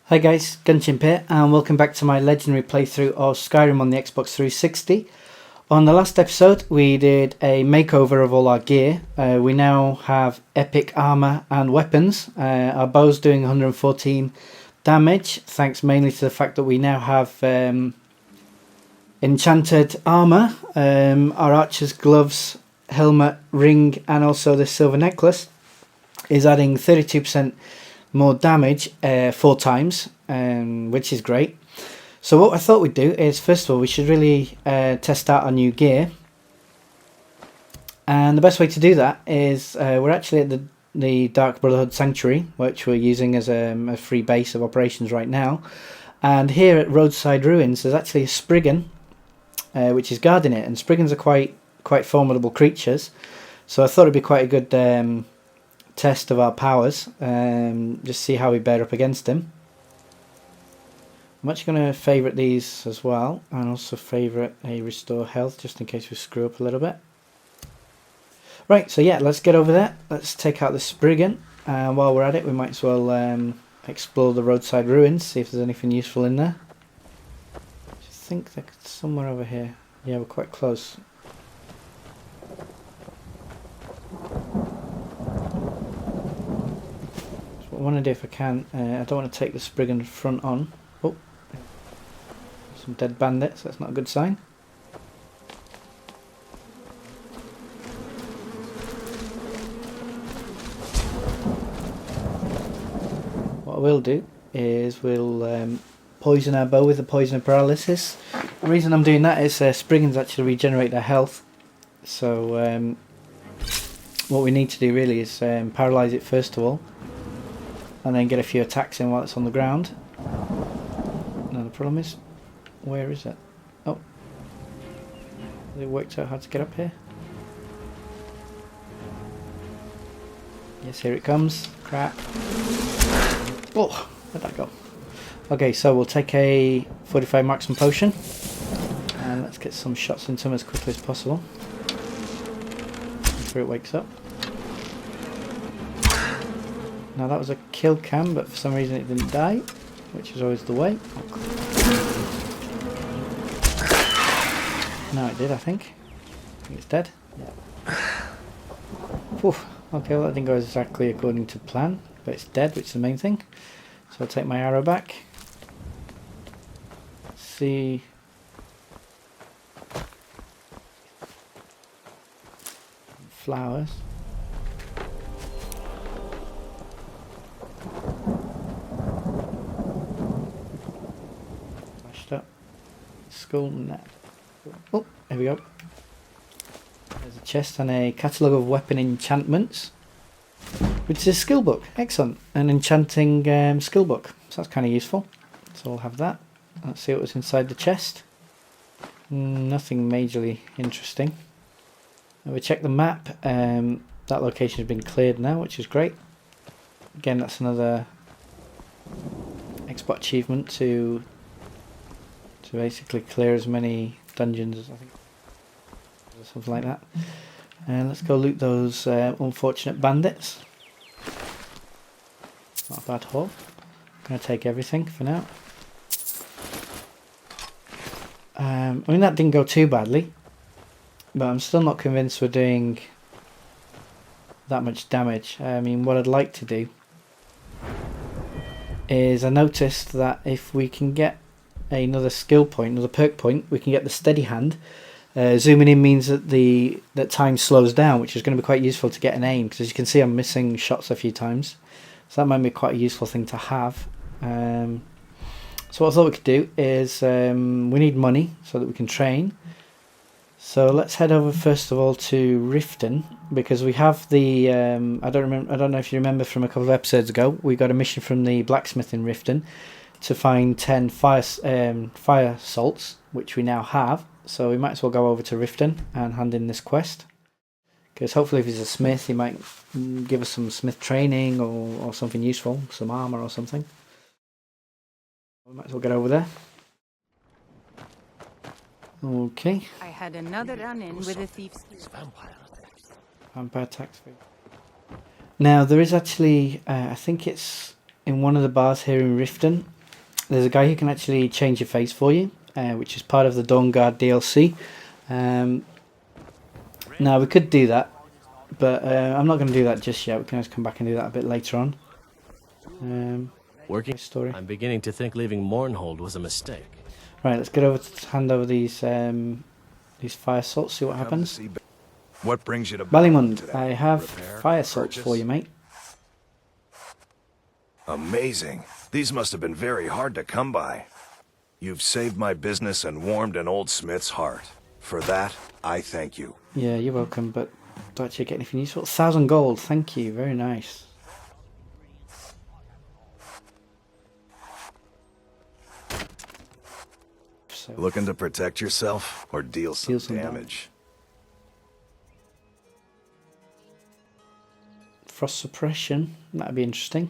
Hi guys, Gunchimp here and welcome back to my legendary playthrough of Skyrim on the Xbox 360. On the last episode we did a makeover of all our gear. We now have epic armor and weapons. Our bow's doing 114 damage thanks mainly to the fact that we now have enchanted armor. Our archer's gloves, helmet, ring and also the silver necklace is adding 32% more damage 4 times, which is great. So what I thought we'd do is, first of all, we should really test out our new gear, and the best way to do that is we're actually at the Dark Brotherhood Sanctuary, which we're using as a free base of operations right now. And here at Roadside Ruins there's actually a Spriggan which is guarding it, and Spriggans are quite formidable creatures, so I thought it'd be quite a good test of our powers, just see how we bear up against him. I'm actually going to favourite these as well, and also favourite a restore health just in case we screw up a little bit. Right, so yeah, let's get over there. Let's take out the Spriggan, and while we're at it we might as well explore the Roadside Ruins, see if there's anything useful in there. I think they're somewhere over here. Yeah, we're quite close. I want to do, if I can, I don't want to take the Spriggan front on. Oh, some dead bandits, that's not a good sign. What I will do is we'll poison our bow with the poison of paralysis. The reason I'm doing that is Spriggans actually regenerate their health, so what we need to do really is paralyse it first of all, and then get a few attacks in while it's on the ground. Now the problem is, where is it? Oh, they worked out how to get up here. Yes, here it comes. Crap. Oh, where'd that go? Okay, so we'll take a 45 marksman potion and let's get some shots into him as quickly as possible before it wakes up. Now that was a kill cam, but for some reason it didn't die, which is always the way. No, it did, I think. I think it's dead. Yeah. Oof. Okay, well that didn't go exactly according to plan, but it's dead, which is the main thing. So I'll take my arrow back. Let's see. Flowers. Up. Skull net. Oh, there we go. There's a chest and a catalogue of weapon enchantments, which is a skill book. Excellent. An enchanting skill book. So that's kind of useful. So we'll have that. Let's see what was inside the chest. Nothing majorly interesting. Now we check the map. That location has been cleared now, which is great. Again, that's another Xbox achievement to basically clear as many dungeons as I think, or something like that. And let's go loot those unfortunate bandits. Not a bad haul. I'm going to take everything for now. I mean, that didn't go too badly, but I'm still not convinced we're doing that much damage. I mean, what I'd like to do is, I noticed that if we can get another skill point, another perk point, we can get the steady hand. Zooming in means that time slows down, which is going to be quite useful to get an aim, because as you can see I'm missing shots a few times, so that might be quite a useful thing to have. So what I thought we could do is, we need money so that we can train, so let's head over first of all to Riften, because we have the I don't know if you remember from a couple of episodes ago, we got a mission from the blacksmith in Riften to find 10 fire salts, which we now have. So we might as well go over to Riften and hand in this quest, because hopefully if he's a smith he might give us some smith training or something useful, some armour or something. We might as well get over there. Okay. I had another run-in with a thief. Vampire tax free. Now there is actually, I think it's in one of the bars here in Riften, there's a guy who can actually change your face for you, which is part of the Dawnguard DLC. Now we could do that, but I'm not going to do that just yet. We can always come back and do that a bit later on. Working Story. I'm beginning to think leaving Mournhold was a mistake. Right, let's get over to hand over these fire salts. See what happens. What brings you to Balimund, today? I have Repair? fire salts Purchase? for you, mate. Amazing. These must have been very hard to come by. You've saved my business and warmed an old smith's heart. For that, I thank you. Yeah, you're welcome, but don't actually get anything useful. 1,000 gold, thank you, very nice. So, Looking to protect yourself or deal some damage? Frost suppression, that'd be interesting.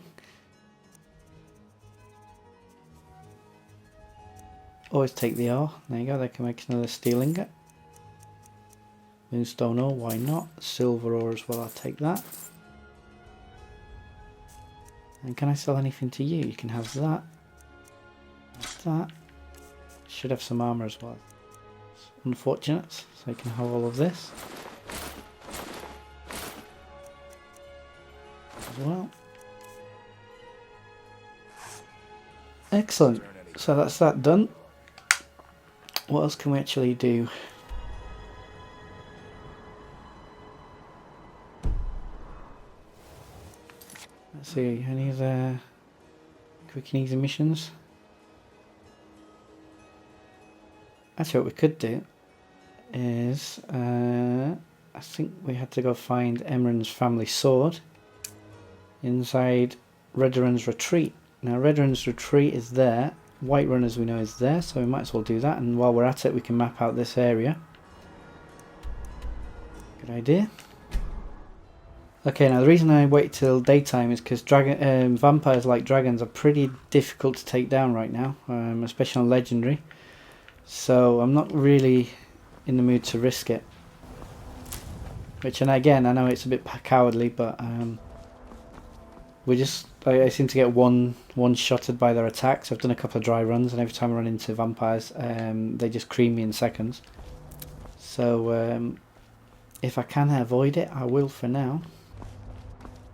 Always take the ore. There you go, they can make another steel ingot. Moonstone ore, why not? Silver ore as well, I'll take that. And can I sell anything to you? You can have that. That. Should have some armour as well. It's unfortunate, so you can have all of this. As well. Excellent. So that's that done. What else can we actually do? Let's see, any other quick and easy missions? Actually, what we could do is, I think we had to go find Amren's family sword inside Redoran's retreat. Now, Redoran's retreat is there. Whiterun, as we know, is there, so we might as well do that. And while we're at it, we can map out this area. Good idea. Okay, now the reason I wait till daytime is because vampires like dragons are pretty difficult to take down right now, especially on legendary. So I'm not really in the mood to risk it. Which, and again, I know it's a bit cowardly, but I seem to get one-shotted by their attacks. I've done a couple of dry runs, and every time I run into vampires, they just cream me in seconds. So if I can avoid it, I will for now.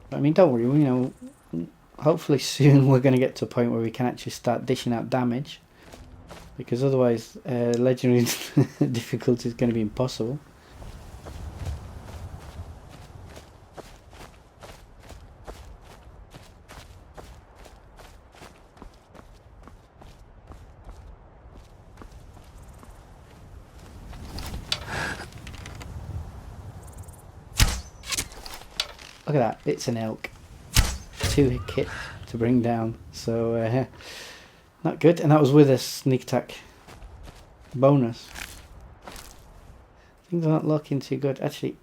But, I mean, don't worry, you know, hopefully soon we're going to get to a point where we can actually start dishing out damage. Because otherwise, legendary difficulty is going to be impossible. Look at that, it's an elk. 2 hit to bring down, so not good. And that was with a sneak attack bonus. Things are not looking too good. Actually,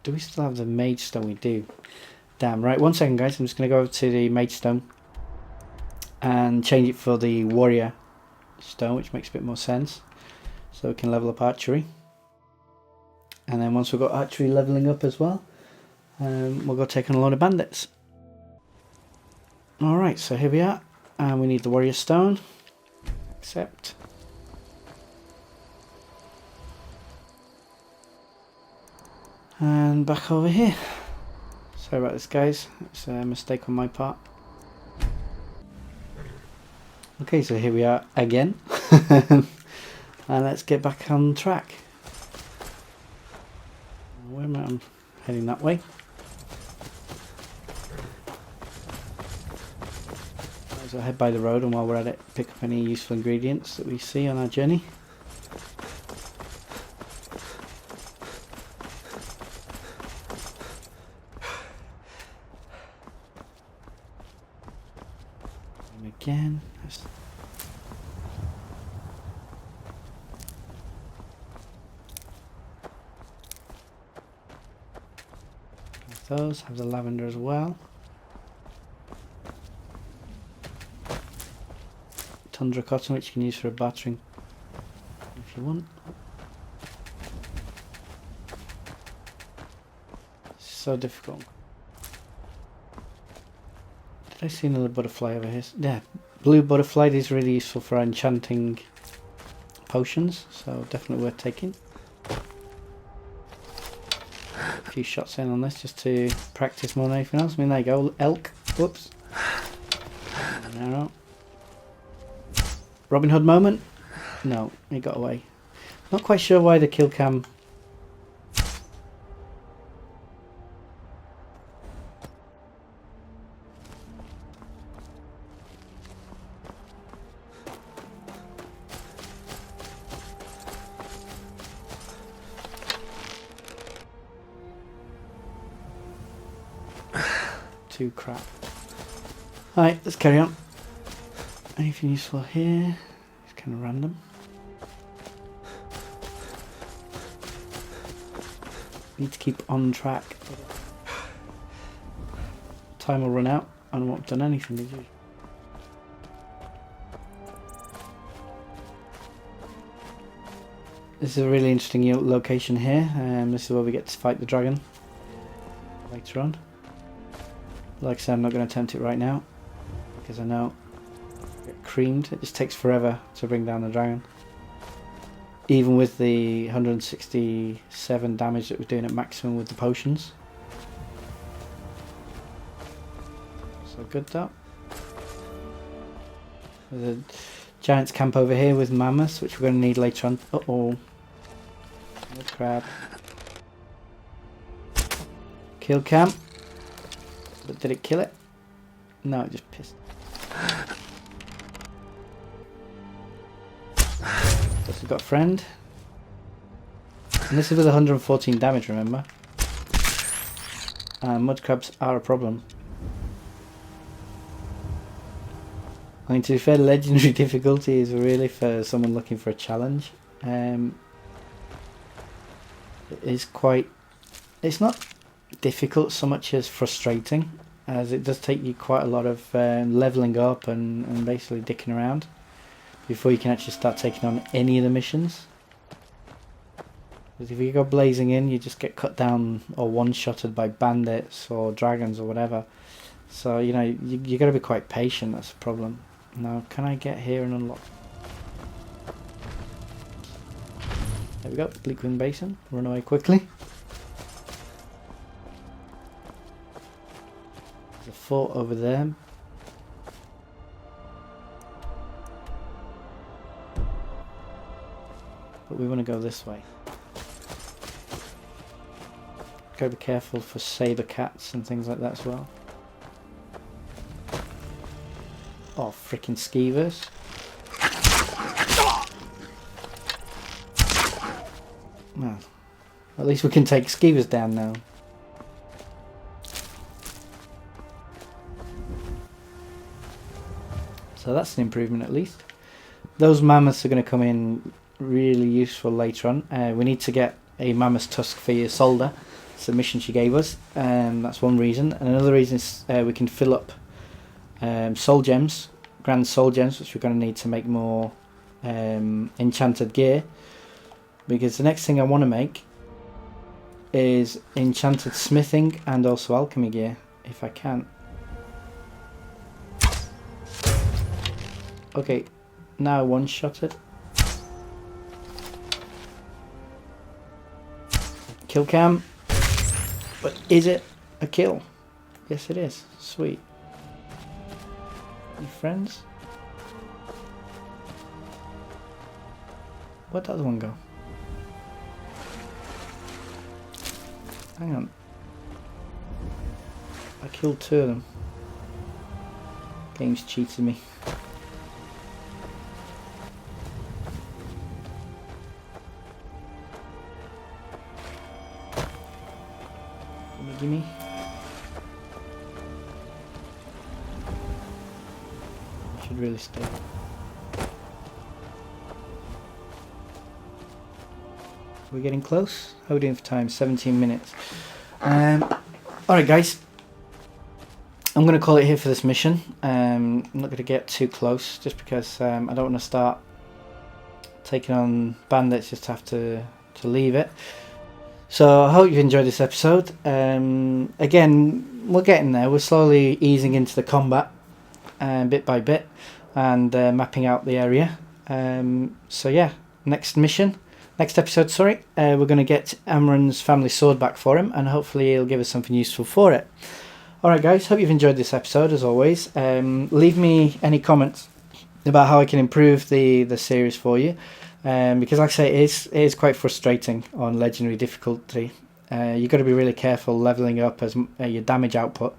do we still have the mage stone? We do. Damn, right, 1 second guys, I'm just going to go over to the mage stone and change it for the warrior stone, which makes a bit more sense. So we can level up archery. And then once we've got archery leveling up as well, we'll go take on a load of bandits. Alright, so here we are. And we need the warrior stone. Accept. And back over here. Sorry about this guys, it's a mistake on my part. Okay, so here we are again. And let's get back on track. Where am I? I'm heading that way. So head by the road, and while we're at it, pick up any useful ingredients that we see on our journey. And again. Those have the lavender as well. Tundra cotton, which you can use for a battering if you want. So difficult. Did I see another butterfly over here? Yeah, blue butterfly is really useful for enchanting potions, so definitely worth taking. A few shots in on this just to practice more than anything else. I mean, there you go, elk. Whoops. No. Robin Hood moment? No, he got away. Not quite sure why the kill cam. Too crap. Alright, let's carry on. Anything useful here? It's kind of random. Need to keep on track. Time will run out. I won't have done anything, did you? This is a really interesting location here. This is where we get to fight the dragon later on. Like I said, I'm not going to attempt it right now because I know I get creamed. It just takes forever to bring down the dragon. Even with the 167 damage that we're doing at maximum with the potions. So good that. There's a giant's camp over here with mammoths, which we're going to need later on. Uh-oh. Good crab. Kill camp. But did it kill it? No, it just pissed. Plus we've got a friend. And this is with 114 damage, remember? Mud crabs are a problem. I mean, to be fair, legendary difficulty is really for someone looking for a challenge. It is quite... It's not difficult so much as frustrating, as it does take you quite a lot of leveling up and basically dicking around before you can actually start taking on any of the missions. Because if you go blazing in, you just get cut down or one-shotted by bandits or dragons or whatever. So, you know, you got to be quite patient, that's the problem. Now, can I get here and unlock? There we go, Bleakwind Basin. Run away quickly. There's a fort over there. But we want to go this way. Gotta be careful for saber cats and things like that as well. Oh, freaking skeevers. Well, at least we can take skeevers down now. So that's an improvement at least. Those mammoths are going to come in really useful later on. We need to get a mammoth tusk for your solder. It's the mission she gave us. That's one reason. And another reason is we can fill up soul gems, grand soul gems, which we're going to need to make more enchanted gear. Because the next thing I want to make is enchanted smithing and also alchemy gear, if I can. Okay, now I one-shot it. Kill cam. But is it a kill? Yes it is. Sweet. Any friends? Where'd the other one go? Hang on. I killed two of them. Game's cheated me. Gimme. I should really stay. We're getting close. How are we doing for time? 17 minutes. Alright guys. I'm going to call it here for this mission. I'm not going to get too close just because I don't want to start taking on bandits, just have to leave it. So I hope you enjoyed this episode. Again, we're getting there. We're slowly easing into the combat, bit by bit, and mapping out the area. So yeah, next episode, sorry, we're going to get Amren's family sword back for him, and hopefully he'll give us something useful for it. Alright guys, hope you've enjoyed this episode as always. Leave me any comments about how I can improve the series for you, because like I say, it is quite frustrating on legendary difficulty. You've got to be really careful leveling up as your damage output,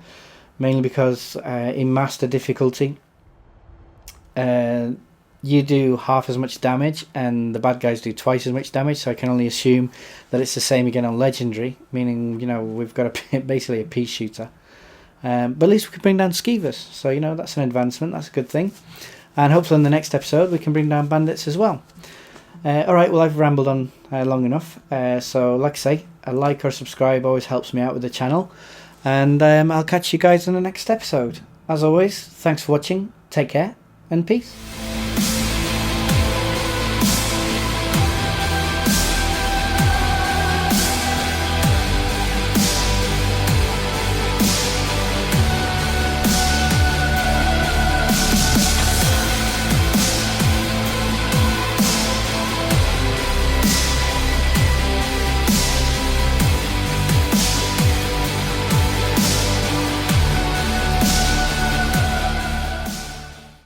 mainly because in master difficulty you do half as much damage and the bad guys do twice as much damage, so I can only assume that it's the same again on legendary, meaning, you know, we've got basically a pea shooter. But at least we can bring down skeevers, so, you know, that's an advancement, that's a good thing. And hopefully in the next episode we can bring down bandits as well. Alright, well, I've rambled on long enough, so like I say, a like or subscribe always helps me out with the channel, and I'll catch you guys in the next episode. As always, thanks for watching, take care, and peace.